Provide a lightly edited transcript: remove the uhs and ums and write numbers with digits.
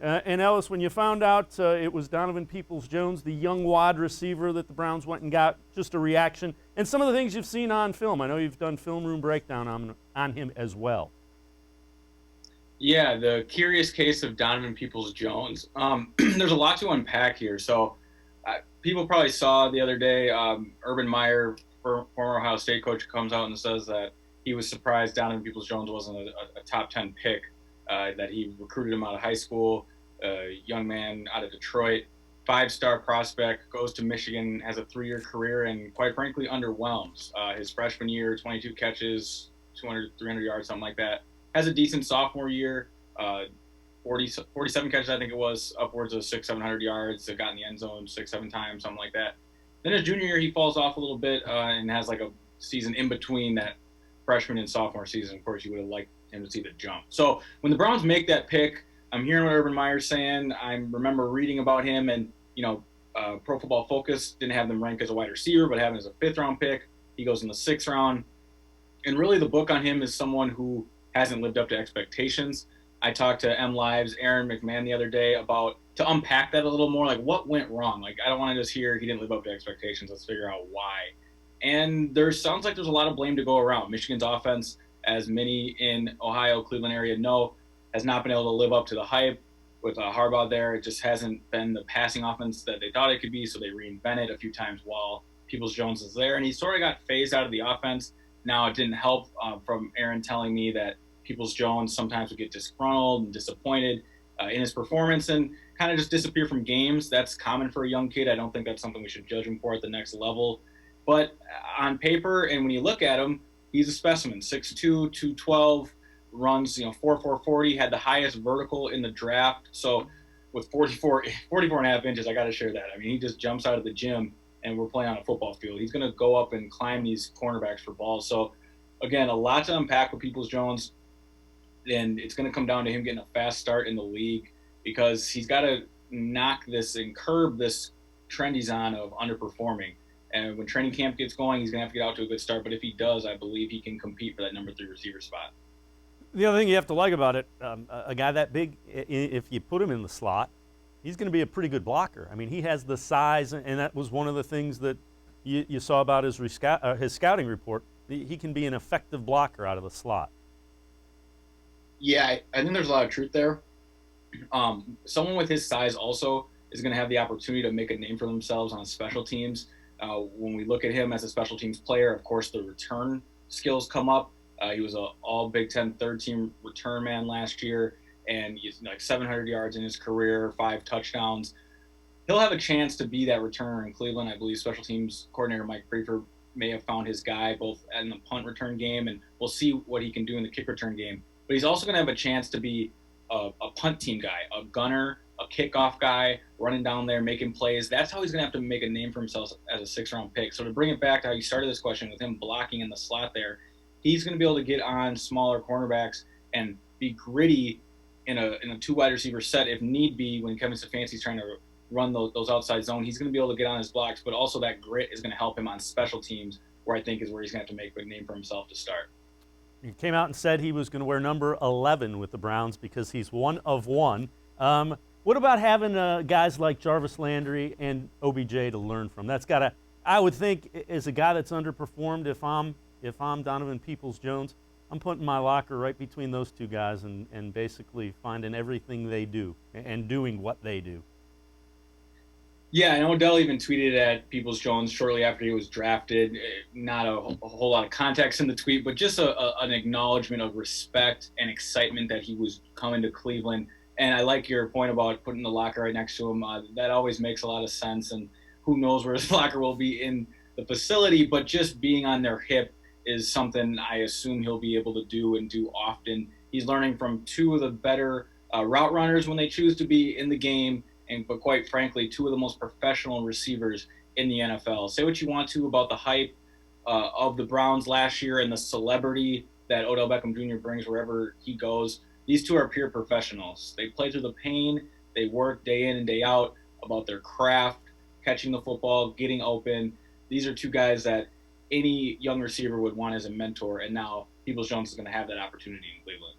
And Ellis, when you found out it was Donovan Peoples-Jones, the young wide receiver that the Browns went and got, just a reaction, and some of the things you've seen on film. I know you've done film room breakdown on him as well. Yeah, the curious case of Donovan Peoples-Jones. There's a lot to unpack here. So, people probably saw the other day Urban Meyer, former Ohio State coach, comes out and says that he was surprised Donovan Peoples-Jones wasn't a top 10 pick, that he recruited him out of high school, a young man out of Detroit, five-star prospect, goes to Michigan, has a 3-year career, and quite frankly underwhelms. His freshman year, 22 catches, 200, 300 yards, something like that. Has a decent sophomore year, 47 catches, I think it was, upwards of 700 yards. Got in the end zone 6, 7 times, something like that. Then his junior year, he falls off a little bit and has like a season in between that freshman and sophomore season. Of course, you would have liked him to see the jump. So when the Browns make that pick, I'm hearing what Urban Meyer's saying. I remember reading about him, and Pro Football Focus didn't have him ranked as a wide receiver, but have him as a 5th-round pick. He goes in the 6th round, and really the book on him is someone who hasn't lived up to expectations. I talked to MLive's Aaron McMahon the other day to unpack that a little more, like what went wrong. Like, I don't want to just hear he didn't live up to expectations. Let's figure out why. And sounds like there's a lot of blame to go around. Michigan's offense, as many in Ohio, Cleveland area know, has not been able to live up to the hype. With Harbaugh there, it just hasn't been the passing offense that they thought it could be, so they reinvented a few times while Peoples-Jones is there. And he sort of got phased out of the offense. Now, it didn't help from Aaron telling me that Peoples-Jones sometimes would get disgruntled and disappointed in his performance and kind of just disappear from games. That's common for a young kid. I don't think that's something we should judge him for at the next level. But on paper, and when you look at him, he's a specimen. 6'2", 212, runs 4.4 40, had the highest vertical in the draft. So with 44 and a half inches, I got to share that. I mean, he just jumps out of the gym, and we're playing on a football field. He's going to go up and climb these cornerbacks for balls. So, again, a lot to unpack with Peoples-Jones. And it's going to come down to him getting a fast start in the league, because he's got to knock this and curb this trend he's on of underperforming. And when training camp gets going, he's going to have to get out to a good start. But if he does, I believe he can compete for that number 3 receiver spot. The other thing you have to like about it, a guy that big, if you put him in the slot, he's going to be a pretty good blocker. I mean, he has the size, and that was one of the things that you saw about his scouting report. He can be an effective blocker out of the slot. Yeah, I think there's a lot of truth there. Someone with his size also is going to have the opportunity to make a name for themselves on special teams. When we look at him as a special teams player, of course, the return skills come up. He was an all Big Ten third-team return man last year, and he's like 700 yards in his career, 5 touchdowns. He'll have a chance to be that returner in Cleveland. I believe special teams coordinator Mike Prefer may have found his guy both in the punt return game, and we'll see what he can do in the kick return game. But he's also going to have a chance to be a punt team guy, a gunner, a kickoff guy, running down there, making plays. That's how he's going to have to make a name for himself as a 6th-round pick. So to bring it back to how you started this question with him blocking in the slot there, he's going to be able to get on smaller cornerbacks and be gritty in a 2 wide receiver set if need be. When Kevin Stefanski's trying to run those outside zone, he's going to be able to get on his blocks, but also that grit is going to help him on special teams, where I think is where he's going to have to make a name for himself to start. He came out and said he was going to wear number 11 with the Browns because he's one of one. What about having guys like Jarvis Landry and OBJ to learn from? That's got to, I would think, as a guy that's underperformed, if I'm Donovan Peoples-Jones, I'm putting my locker right between those 2 guys and basically finding everything they do and doing what they do. Yeah, and Odell even tweeted at Peoples-Jones shortly after he was drafted. Not a whole lot of context in the tweet, but just an acknowledgement of respect and excitement that he was coming to Cleveland. And I like your point about putting the locker right next to him. That always makes a lot of sense. And who knows where his locker will be in the facility, but just being on their hip is something I assume he'll be able to do and do often. He's learning from 2 of the better route runners when they choose to be in the game, but quite frankly, 2 of the most professional receivers in the NFL. Say what you want to about the hype of the Browns last year and the celebrity that Odell Beckham Jr. brings wherever he goes. These 2 are pure professionals. They play through the pain. They work day in and day out about their craft, catching the football, getting open. These are 2 guys that any young receiver would want as a mentor, and now Peoples-Jones is going to have that opportunity in Cleveland.